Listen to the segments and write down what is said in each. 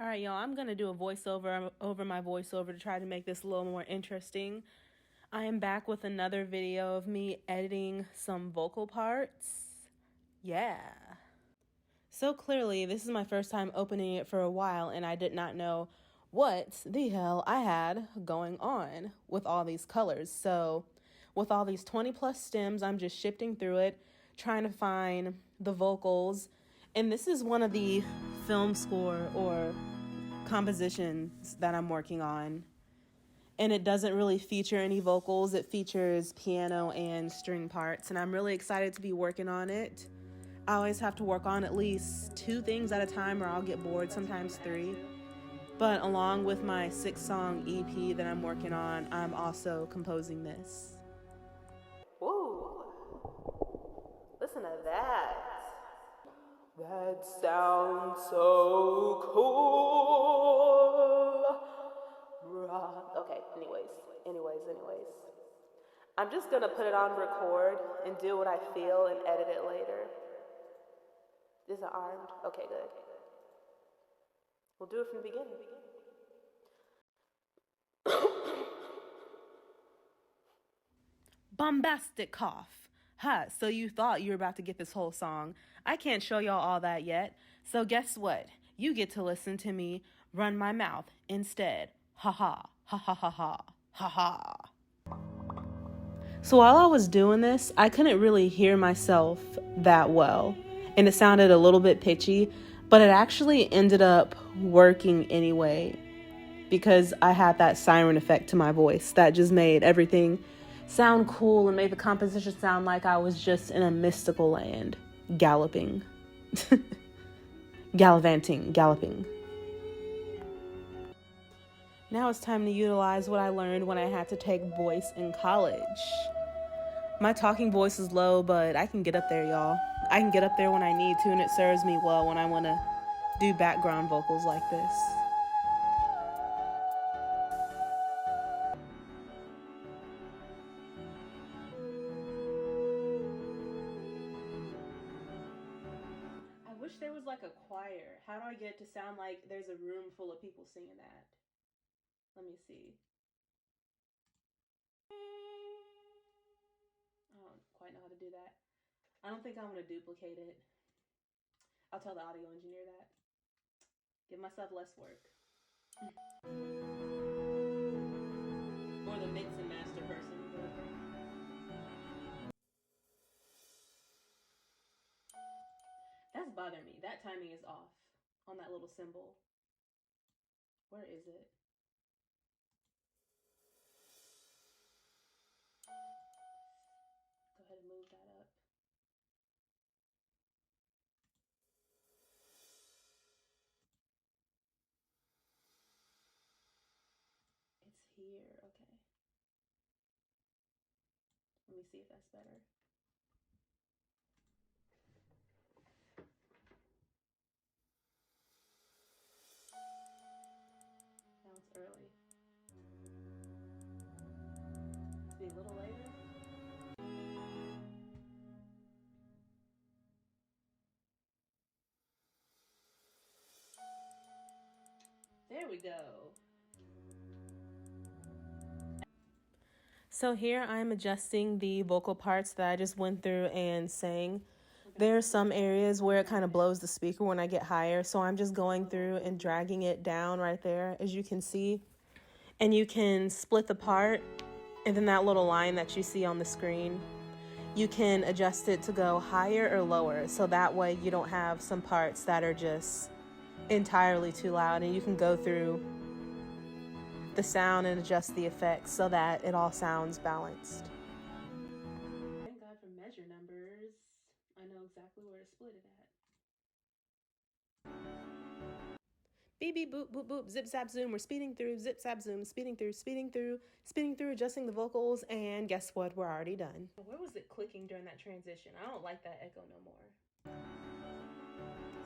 All right, y'all, I'm going to do a voiceover over my voiceover to try to make this a little more interesting. I am back with another video of me editing some vocal parts. Yeah. So clearly, this is my first time opening it for a while, and I did not know what the hell I had going on with all these colors. So with all these 20 plus stems, I'm just shifting through it, trying to find the vocals. And this is one of the film score or compositions that I'm working on. And it doesn't really feature any vocals. It features piano and string parts. And I'm really excited to be working on it. I always have to work on at least 2 things at a time or I'll get bored, sometimes 3. But along with my 6-song EP that I'm working on, I'm also composing this. Woo! Listen to that. That sounds so cool. Okay, anyways. I'm just gonna put it on record and do what I feel and edit it later. Is it armed? Okay, good. We'll do it from the beginning. Bombastic cough. Ha, so you thought you were about to get this whole song. I can't show y'all all that yet. So guess what? You get to listen to me run my mouth instead. Ha ha, ha ha ha ha, ha ha. So while I was doing this, I couldn't really hear myself that well. And it sounded a little bit pitchy, but it actually ended up working anyway because I had that siren effect to my voice that just made everything sound cool and made the composition sound like I was just in a mystical land, galloping. Galloping. Now it's time to utilize what I learned when I had to take voice in college. My talking voice is low, but I can get up there, y'all. I can get up there when I need to, and it serves me well when I want to do background vocals like this. I wish there was like a choir. How do I get it to sound like there's a room full of people singing that? Let me see. I don't quite know how to do that. I don't think I want to duplicate it. I'll tell the audio engineer that. Give myself less work. Or the mix and master person. That's bothering me. That timing is off on that little symbol. Where is it? Go ahead and move that up. It's here. Okay. Let me see if that's better. Now it's early. Be a little later. There we go. So here I'm adjusting the vocal parts that I just went through and sang. There are some areas where it kind of blows the speaker when I get higher, so I'm just going through and dragging it down right there, as you can see. And you can split the part, and then that little line that you see on the screen, you can adjust it to go higher or lower, so that way you don't have some parts that are just entirely too loud, and you can go through the sound and adjust the effects so that it all sounds balanced. Thank God for measure numbers. I know exactly where to split it at. Beep, beep, boop, boop, boop, zip, zap, zoom. We're speeding through, zip, zap, zoom, speeding through, adjusting the vocals, and guess what? We're already done. Where was it clicking during that transition? I don't like that echo no more.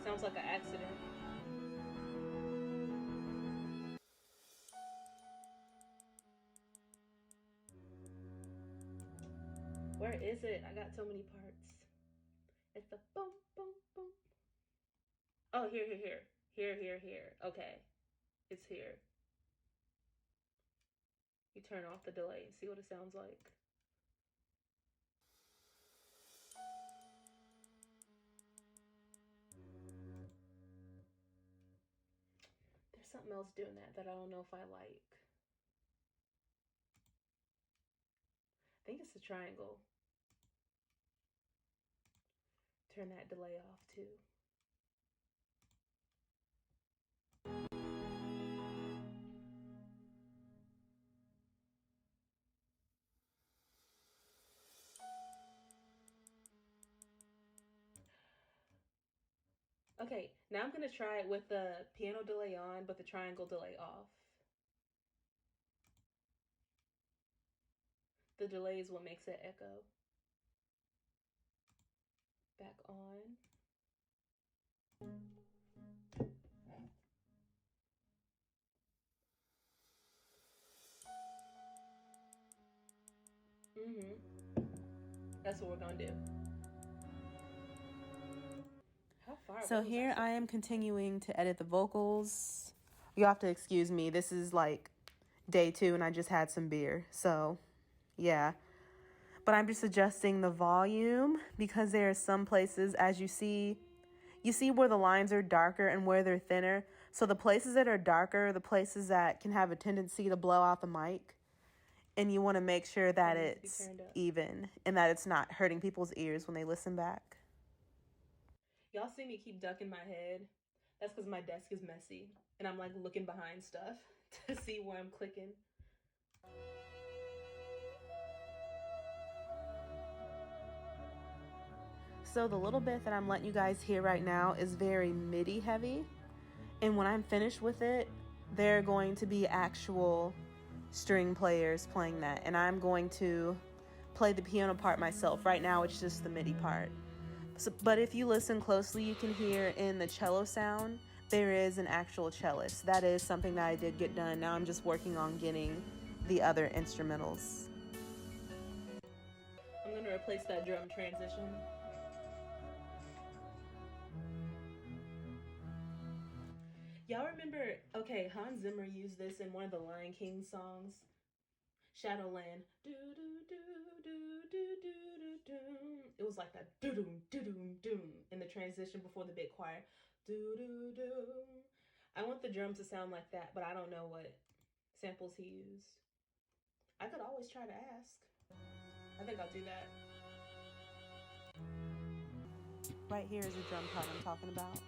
Sounds like an accident. Where is it? I got so many parts. It's the boom, boom, boom. Oh, here. Here. Okay, it's here. You turn off the delay and see what it sounds like. There's something else doing that I don't know if I like. I think it's the triangle. Turn that delay off too. Okay, now I'm gonna try it with the piano delay on, but the triangle delay off. The delay is what makes it echo. Back on. That's what we're gonna do. How far? So here I am continuing to edit the vocals. You have to excuse me. This is like day 2 and I just had some beer. So yeah. But I'm just adjusting the volume because there are some places, as you see where the lines are darker and where they're thinner. So the places that are darker, the places that can have a tendency to blow out the mic. And you want to make sure that it's even and that it's not hurting people's ears when they listen back. Y'all see me keep ducking my head. That's because my desk is messy. And I'm like looking behind stuff to see where I'm clicking. So the little bit that I'm letting you guys hear right now is very MIDI heavy. And when I'm finished with it, there are going to be actual string players playing that. And I'm going to play the piano part myself. Right now, it's just the MIDI part. So, but if you listen closely, you can hear in the cello sound, there is an actual cellist. That is something that I did get done. Now I'm just working on getting the other instrumentals. I'm going to replace that drum transition. Y'all remember, okay, Hans Zimmer used this in one of the Lion King songs, Shadowland. It was like that doo-doom, doo-doom, doom in the transition before the big choir. Doo-doo-doo. I want the drum to sound like that, but I don't know what samples he used. I could always try to ask. I think I'll do that. Right here is the drum part I'm talking about.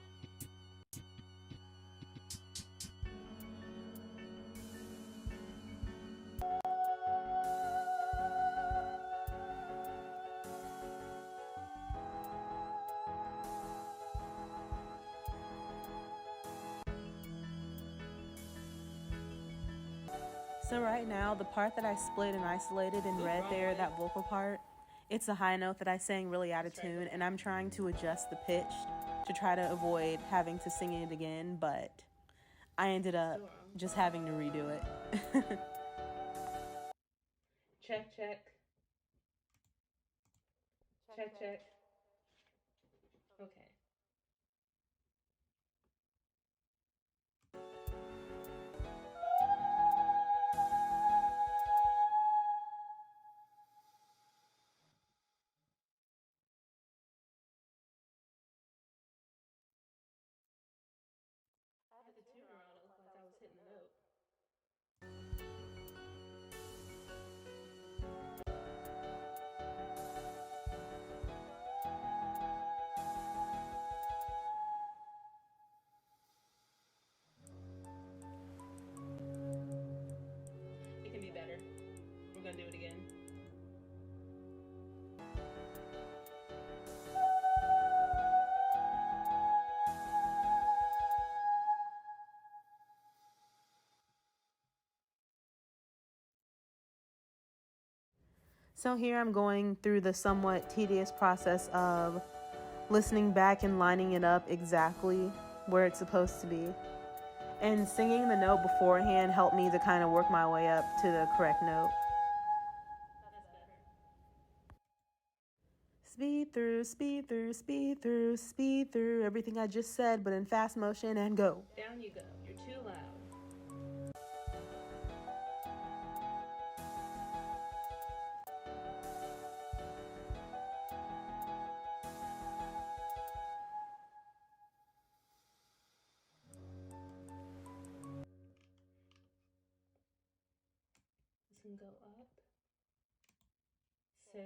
So right now, the part that I split and isolated in red there, that vocal part, it's a high note that I sang really out of tune, and I'm trying to adjust the pitch to try to avoid having to sing it again, but I ended up just having to redo it. Check. Okay. I had the tuner on, it looked like I was hitting the note. It can be better. We're gonna do it again. So here I'm going through the somewhat tedious process of listening back and lining it up exactly where it's supposed to be. And singing the note beforehand helped me to kind of work my way up to the correct note. That's better. speed through, speed through, speed through, speed through everything I just said, but in fast motion, and go. Down you go. You're too loud. This can go up. Save.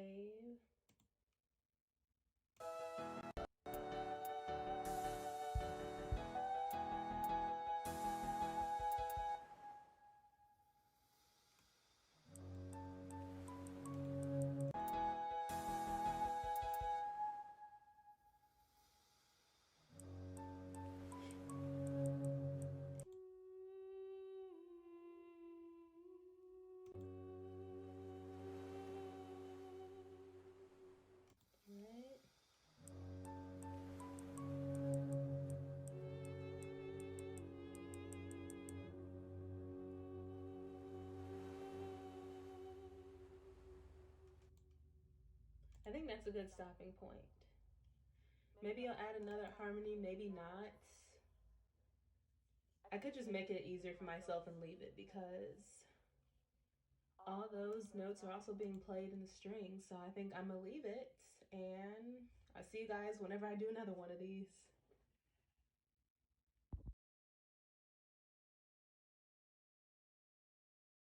Right. I think that's a good stopping point. Maybe I'll add another harmony, maybe not. I could just make it easier for myself and leave it because all those notes are also being played in the strings. So I think I'm gonna leave it, and I'll see you guys whenever I do another one of these.